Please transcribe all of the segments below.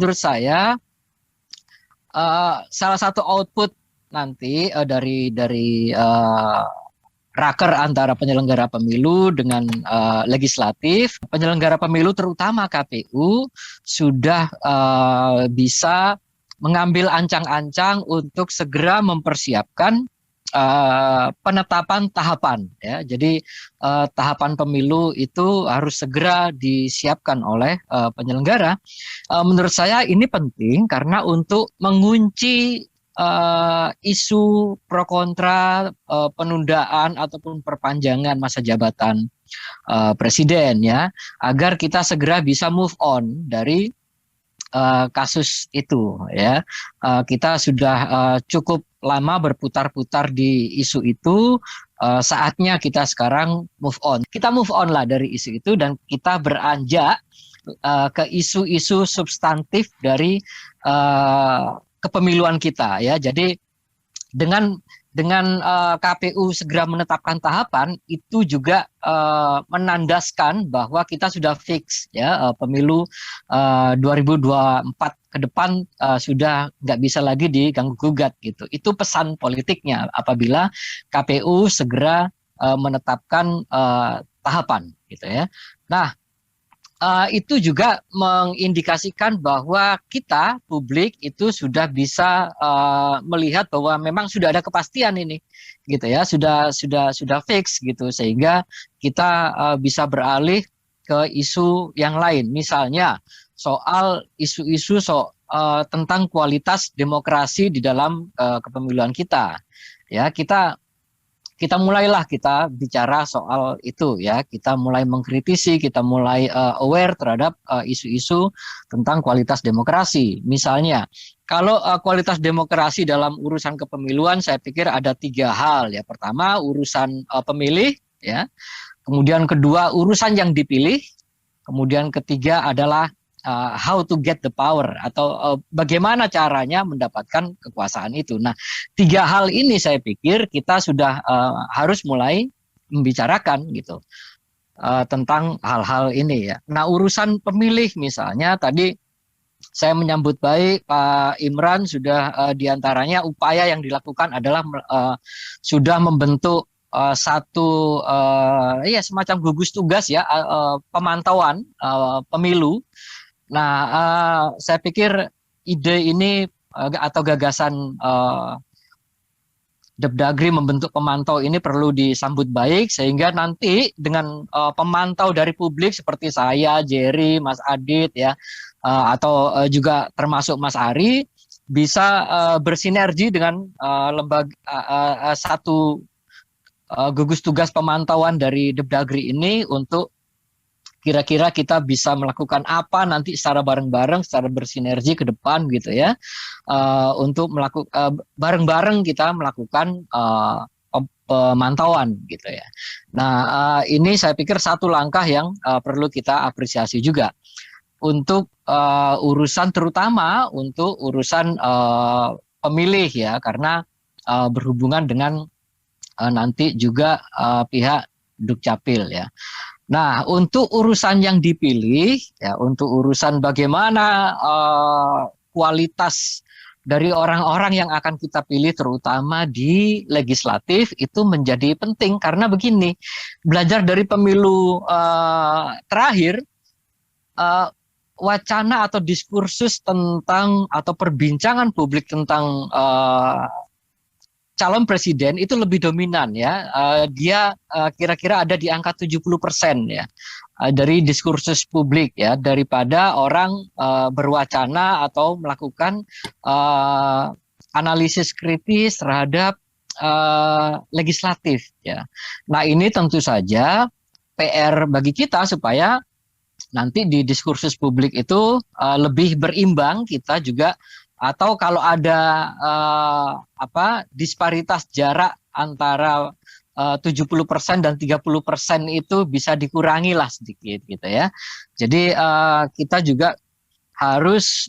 menurut saya salah satu output nanti dari raker antara penyelenggara pemilu dengan legislatif, penyelenggara pemilu terutama KPU sudah bisa mengambil ancang-ancang untuk segera mempersiapkan penetapan tahapan, ya. Jadi tahapan pemilu itu harus segera disiapkan oleh penyelenggara. Menurut saya ini penting karena untuk mengunci isu pro kontra penundaan ataupun perpanjangan masa jabatan presiden, ya, agar kita segera bisa move on dari kasus itu, ya. Kita sudah cukup lama berputar-putar di isu itu, saatnya kita sekarang move on. Kita move on lah dari isu itu dan kita beranjak ke isu-isu substantif dari kepemiluan kita, ya. Jadi dengan KPU segera menetapkan tahapan itu juga menandaskan bahwa kita sudah fix, ya, pemilu 2024 ke depan sudah nggak bisa lagi diganggu gugat gitu. Itu pesan politiknya apabila KPU segera menetapkan tahapan gitu, ya. Nah, itu juga mengindikasikan bahwa kita publik itu sudah bisa melihat bahwa memang sudah ada kepastian ini, gitu, ya, sudah fix gitu, sehingga kita bisa beralih ke isu yang lain, misalnya soal isu-isu tentang kualitas demokrasi di dalam kepemiluan kita, ya. Kita mulailah kita bicara soal itu, ya. Kita mulai mengkritisi, kita mulai aware terhadap isu-isu tentang kualitas demokrasi. Misalnya, kalau kualitas demokrasi dalam urusan kepemiluan, saya pikir ada 3 hal, ya. Pertama, urusan pemilih, ya. Kemudian kedua, urusan yang dipilih. Kemudian ketiga adalah how to get the power, atau bagaimana caranya mendapatkan kekuasaan itu. Nah, 3 hal ini saya pikir kita sudah harus mulai membicarakan gitu tentang hal-hal ini, ya. Nah, urusan pemilih misalnya tadi saya menyambut baik Pak Imran sudah diantaranya upaya yang dilakukan adalah sudah membentuk satu ya semacam gugus tugas, ya, pemantauan pemilu. Nah, saya pikir ide ini atau gagasan Depdagri membentuk pemantau ini perlu disambut baik, sehingga nanti dengan pemantau dari publik seperti saya, Jerry, Mas Adit, ya, atau juga termasuk Mas Ari, bisa bersinergi dengan lembaga satu gugus tugas pemantauan dari Depdagri ini untuk kira-kira kita bisa melakukan apa nanti secara bareng-bareng, secara bersinergi ke depan gitu, ya, untuk melakukan bareng-bareng kita melakukan pemantauan gitu, ya. Nah, ini saya pikir satu langkah yang perlu kita apresiasi juga untuk urusan, terutama untuk urusan pemilih, ya, karena berhubungan dengan nanti juga pihak Dukcapil, ya. Nah, untuk urusan yang dipilih, ya, untuk urusan bagaimana kualitas dari orang-orang yang akan kita pilih, terutama di legislatif, itu menjadi penting karena begini, belajar dari pemilu terakhir, wacana atau diskursus tentang atau perbincangan publik tentang calon presiden itu lebih dominan, ya. Dia kira-kira ada di angka 70%, ya, dari diskursus publik, ya, daripada orang berwacana atau melakukan analisis kritis terhadap legislatif, ya. Nah, ini tentu saja PR bagi kita supaya nanti di diskursus publik itu lebih berimbang, kita juga, atau kalau ada disparitas jarak antara 70% dan 30% itu bisa dikurangi lah sedikit gitu, ya. Jadi kita juga harus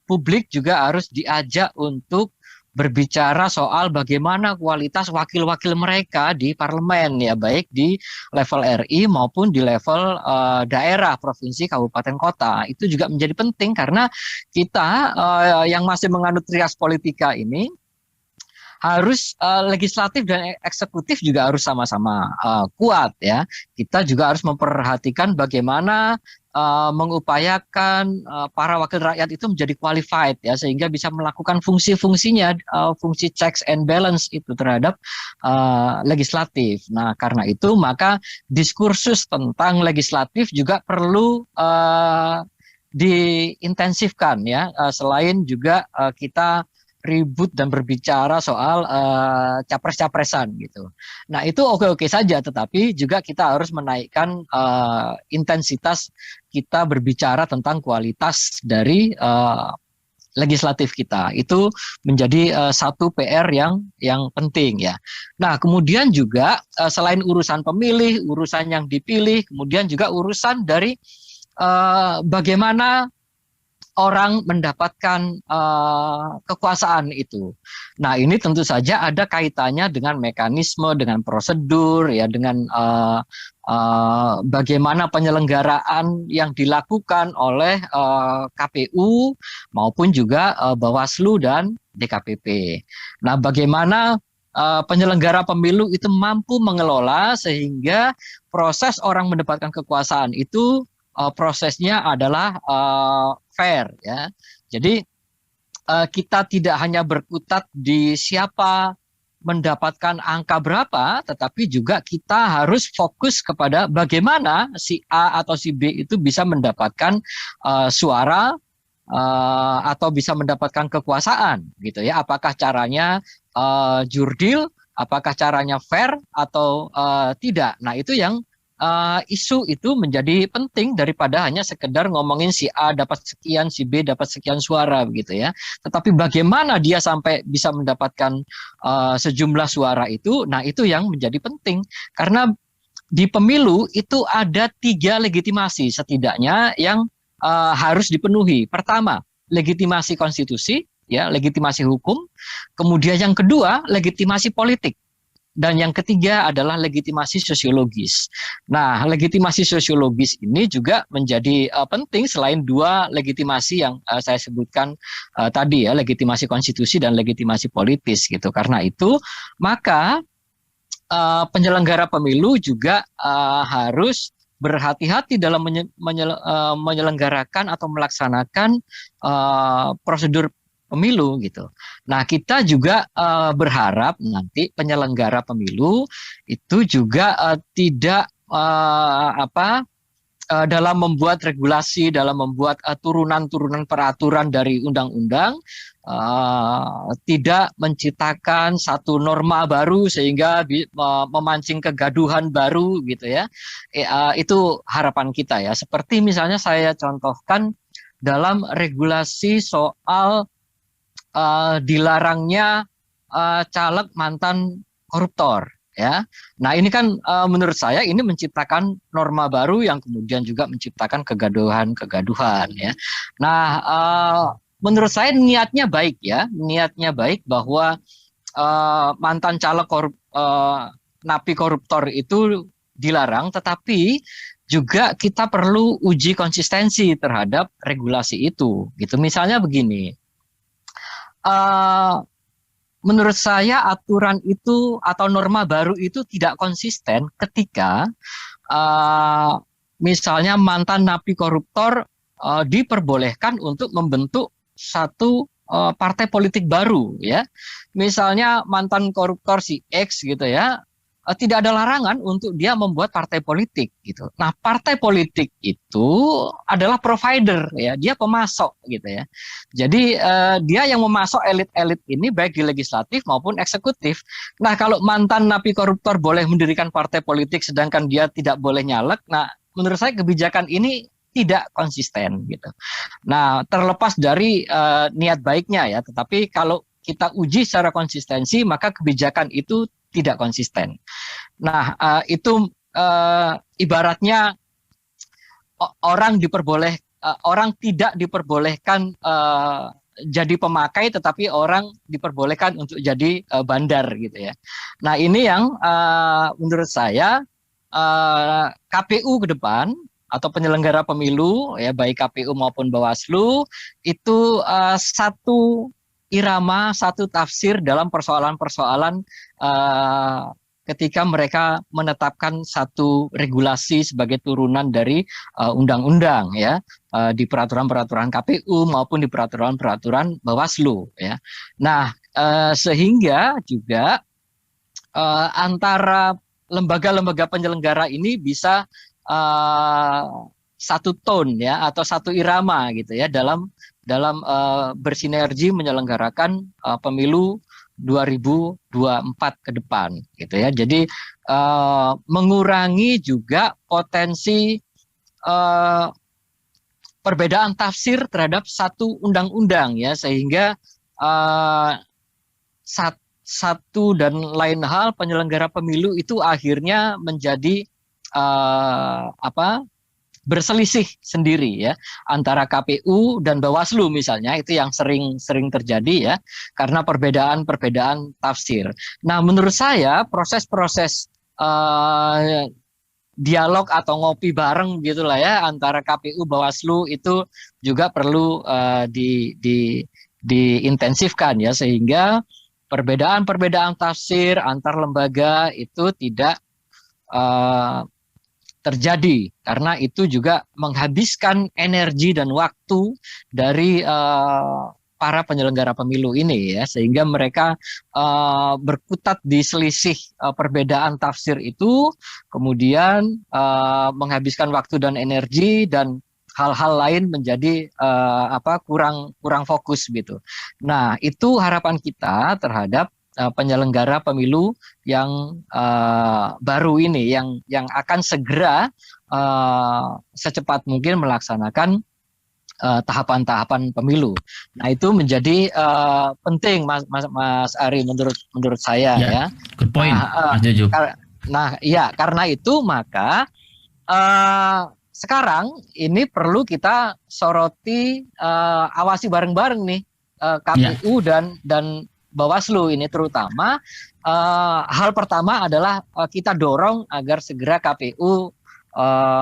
publik juga harus diajak untuk berbicara soal bagaimana kualitas wakil-wakil mereka di parlemen ya, baik di level RI maupun di level daerah, provinsi, kabupaten, kota. Itu juga menjadi penting karena kita yang masih menganut trias politika ini harus legislatif dan eksekutif juga harus sama-sama kuat ya. Kita juga harus memperhatikan bagaimana mengupayakan para wakil rakyat itu menjadi qualified ya, sehingga bisa melakukan fungsi-fungsinya, fungsi checks and balance itu terhadap legislatif. Nah, karena itu maka diskursus tentang legislatif juga perlu diintensifkan ya, selain juga kita ribut dan berbicara soal capres-capresan gitu. Nah itu oke-oke saja, tetapi juga kita harus menaikkan intensitas kita berbicara tentang kualitas dari legislatif kita. Itu menjadi satu PR yang penting ya. Nah kemudian juga selain urusan pemilih, urusan yang dipilih, kemudian juga urusan dari bagaimana orang mendapatkan kekuasaan itu. Nah, ini tentu saja ada kaitannya dengan mekanisme, dengan prosedur, ya, dengan bagaimana penyelenggaraan yang dilakukan oleh KPU maupun juga Bawaslu dan DKPP. Nah, bagaimana penyelenggara pemilu itu mampu mengelola sehingga proses orang mendapatkan kekuasaan itu prosesnya adalah fair ya. Jadi kita tidak hanya berkutat di siapa mendapatkan angka berapa, tetapi juga kita harus fokus kepada bagaimana si A atau si B itu bisa mendapatkan suara atau bisa mendapatkan kekuasaan gitu ya. Apakah caranya jurdil, apakah caranya fair atau tidak. Nah, itu yang isu itu menjadi penting daripada hanya sekedar ngomongin si A dapat sekian, si B dapat sekian suara begitu ya. Tetapi bagaimana dia sampai bisa mendapatkan sejumlah suara itu, nah itu yang menjadi penting. Karena di pemilu itu ada 3 legitimasi setidaknya yang harus dipenuhi. Pertama, legitimasi konstitusi, ya, legitimasi hukum. Kemudian yang kedua, legitimasi politik. Dan yang ketiga adalah legitimasi sosiologis. Nah, legitimasi sosiologis ini juga menjadi penting selain 2 legitimasi yang saya sebutkan tadi ya, legitimasi konstitusi dan legitimasi politis gitu. Karena itu, maka penyelenggara pemilu juga harus berhati-hati dalam menyelenggarakan atau melaksanakan prosedur pemilu gitu. Nah, kita juga berharap nanti penyelenggara pemilu itu juga tidak dalam membuat regulasi, dalam membuat turunan-turunan peraturan dari undang-undang, tidak menciptakan satu norma baru sehingga memancing kegaduhan baru gitu ya. Itu harapan kita ya. Seperti misalnya saya contohkan dalam regulasi soal dilarangnya caleg mantan koruptor ya. Nah, ini kan menurut saya ini menciptakan norma baru yang kemudian juga menciptakan kegaduhan ya. Nah, menurut saya niatnya baik ya, niatnya baik bahwa mantan caleg napi koruptor itu dilarang, tetapi juga kita perlu uji konsistensi terhadap regulasi itu gitu. Misalnya begini. Menurut saya aturan itu atau norma baru itu tidak konsisten ketika misalnya mantan napi koruptor diperbolehkan untuk membentuk satu partai politik baru ya. Misalnya mantan koruptor si X gitu ya, tidak ada larangan untuk dia membuat partai politik gitu. Nah, partai politik itu adalah provider ya, dia pemasok gitu ya. Jadi dia yang memasok elit-elit ini baik di legislatif maupun eksekutif. Nah, kalau mantan napi koruptor boleh mendirikan partai politik sedangkan dia tidak boleh nyalek, nah menurut saya kebijakan ini tidak konsisten gitu. Nah, terlepas dari niat baiknya ya, tetapi kalau kita uji secara konsistensi maka kebijakan itu tidak konsisten. Nah, itu ibaratnya orang tidak diperbolehkan jadi pemakai, tetapi orang diperbolehkan untuk jadi bandar gitu ya. Nah ini yang menurut saya KPU ke depan atau penyelenggara pemilu ya, baik KPU maupun Bawaslu itu satu irama, satu tafsir dalam persoalan-persoalan ketika mereka menetapkan satu regulasi sebagai turunan dari undang-undang ya, di peraturan-peraturan KPU maupun di peraturan-peraturan Bawaslu ya. Nah, sehingga juga antara lembaga-lembaga penyelenggara ini bisa satu tone ya, atau satu irama gitu ya, dalam bersinergi menyelenggarakan pemilu 2024 ke depan gitu ya. Jadi mengurangi juga potensi perbedaan tafsir terhadap satu undang-undang ya, sehingga satu dan lain hal penyelenggara pemilu itu akhirnya menjadi berselisih sendiri ya, antara KPU dan Bawaslu misalnya, itu yang sering terjadi ya, karena perbedaan tafsir. Nah, menurut saya proses-proses dialog atau ngopi bareng gitulah ya antara KPU Bawaslu itu juga perlu diintensifkan ya, sehingga perbedaan tafsir antar lembaga itu tidak terjadi, karena itu juga menghabiskan energi dan waktu dari para penyelenggara pemilu ini ya, sehingga mereka berkutat di selisih perbedaan tafsir itu, kemudian menghabiskan waktu dan energi, dan hal-hal lain menjadi kurang fokus gitu. Nah, itu harapan kita terhadap penyelenggara pemilu yang baru ini, yang akan segera secepat mungkin melaksanakan tahapan-tahapan pemilu. Nah, itu menjadi penting, Mas Ari, menurut saya ya. Good point, Mas Jojo. Nah, ya, karena itu maka sekarang ini perlu kita soroti, awasi bareng-bareng nih, KPU dan Bawaslu ini terutama. Hal pertama adalah kita dorong agar segera KPU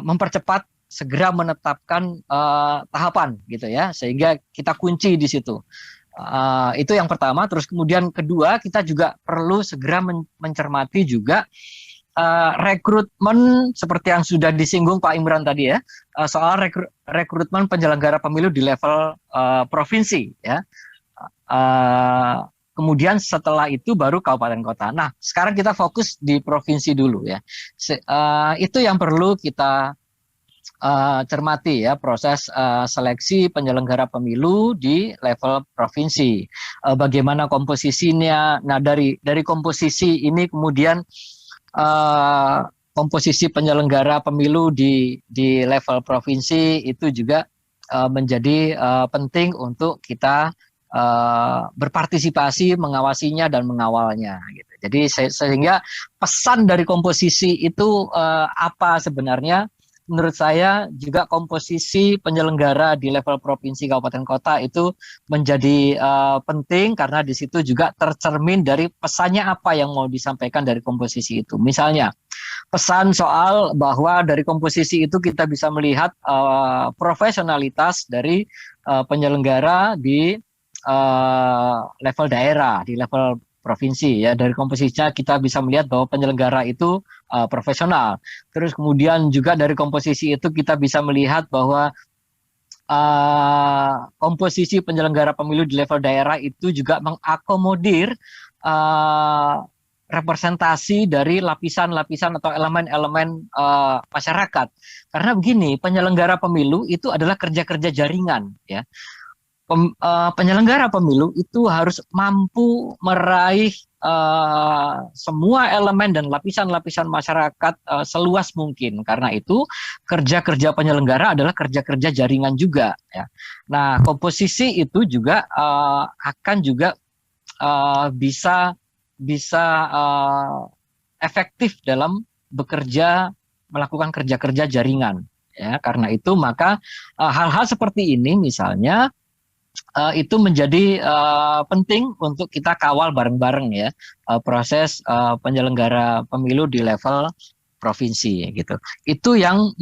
mempercepat, segera menetapkan tahapan gitu ya, sehingga kita kunci di situ. Itu yang pertama. Terus kemudian kedua, kita juga perlu segera mencermati juga rekrutmen, seperti yang sudah disinggung Pak Imran tadi ya, soal rekrutmen penyelenggara pemilu di level provinsi ya. Kemudian setelah itu baru kabupaten kota. Nah, sekarang kita fokus di provinsi dulu ya. Itu yang perlu kita cermati ya, proses seleksi penyelenggara pemilu di level provinsi. Bagaimana komposisinya? Nah, dari komposisi ini kemudian komposisi penyelenggara pemilu di level provinsi itu juga menjadi penting untuk kita berpartisipasi, mengawasinya dan mengawalnya gitu. Jadi sehingga pesan dari komposisi itu apa sebenarnya? Menurut saya juga komposisi penyelenggara di level provinsi, kabupaten, kota itu menjadi penting, karena di situ juga tercermin dari pesannya apa yang mau disampaikan dari komposisi itu. Misalnya pesan soal bahwa dari komposisi itu kita bisa melihat profesionalitas dari penyelenggara di level daerah, di level provinsi ya. Dari komposisinya kita bisa melihat bahwa penyelenggara itu profesional. Terus kemudian juga dari komposisi itu kita bisa melihat bahwa komposisi penyelenggara pemilu di level daerah itu juga mengakomodir representasi dari lapisan-lapisan atau elemen-elemen masyarakat. Karena begini, penyelenggara pemilu itu adalah kerja-kerja jaringan ya. Penyelenggara pemilu itu harus mampu meraih semua elemen dan lapisan-lapisan masyarakat seluas mungkin. Karena itu kerja-kerja penyelenggara adalah kerja-kerja jaringan juga ya. Nah, komposisi itu juga akan juga bisa efektif dalam bekerja, melakukan kerja-kerja jaringan ya. Karena itu maka hal-hal seperti ini misalnya itu menjadi penting untuk kita kawal bareng-bareng ya, proses penyelenggara pemilu di level provinsi gitu. Itu yang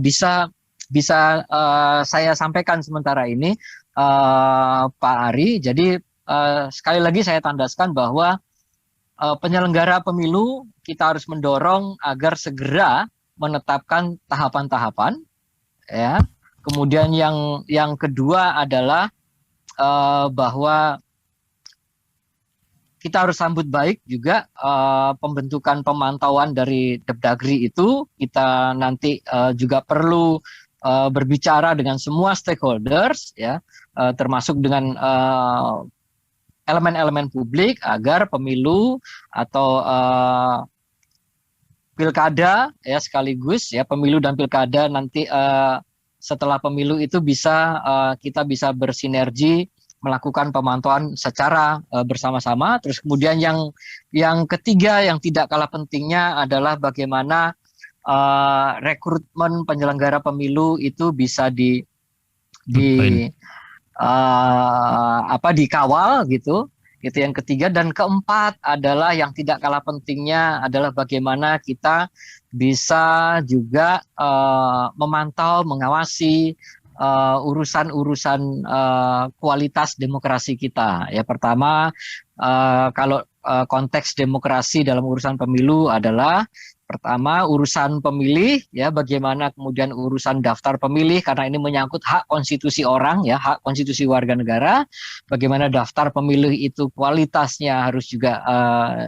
bisa bisa saya sampaikan sementara ini, Pak Ari. Jadi sekali lagi saya tandaskan bahwa penyelenggara pemilu kita harus mendorong agar segera menetapkan tahapan-tahapan ya. Kemudian yang kedua adalah bahwa kita harus sambut baik juga pembentukan pemantauan dari Depdagri itu. Kita nanti juga perlu berbicara dengan semua stakeholders ya, termasuk dengan elemen-elemen publik agar pemilu atau pilkada ya sekaligus ya, pemilu dan pilkada nanti setelah pemilu itu bisa kita bisa bersinergi melakukan pemantauan secara bersama-sama. Terus kemudian yang ketiga yang tidak kalah pentingnya adalah bagaimana rekrutmen penyelenggara pemilu itu bisa dikawal gitu. Itu yang ketiga. Dan keempat adalah yang tidak kalah pentingnya adalah bagaimana kita bisa juga memantau, mengawasi urusan-urusan kualitas demokrasi kita. Ya, pertama kalau konteks demokrasi dalam urusan pemilu adalah pertama urusan pemilih ya, bagaimana kemudian urusan daftar pemilih karena ini menyangkut hak konstitusi orang ya, hak konstitusi warga negara. Bagaimana daftar pemilih itu kualitasnya harus juga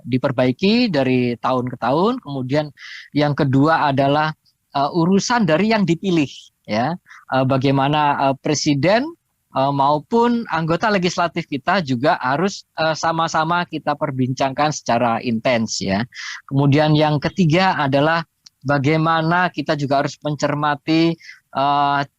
diperbaiki dari tahun ke tahun. Kemudian yang kedua adalah urusan dari yang dipilih ya, bagaimana presiden maupun anggota legislatif kita juga harus sama-sama kita perbincangkan secara intens ya. Kemudian yang ketiga adalah bagaimana kita juga harus mencermati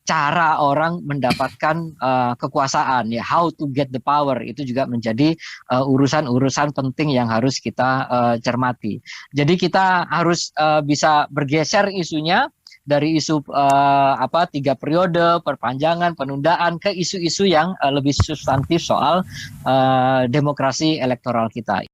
cara orang mendapatkan kekuasaan ya, how to get the power, itu juga menjadi urusan-urusan penting yang harus kita cermati. Jadi kita harus bisa bergeser isunya dari isu 3 periode, perpanjangan, penundaan ke isu-isu yang lebih substantif soal demokrasi elektoral kita.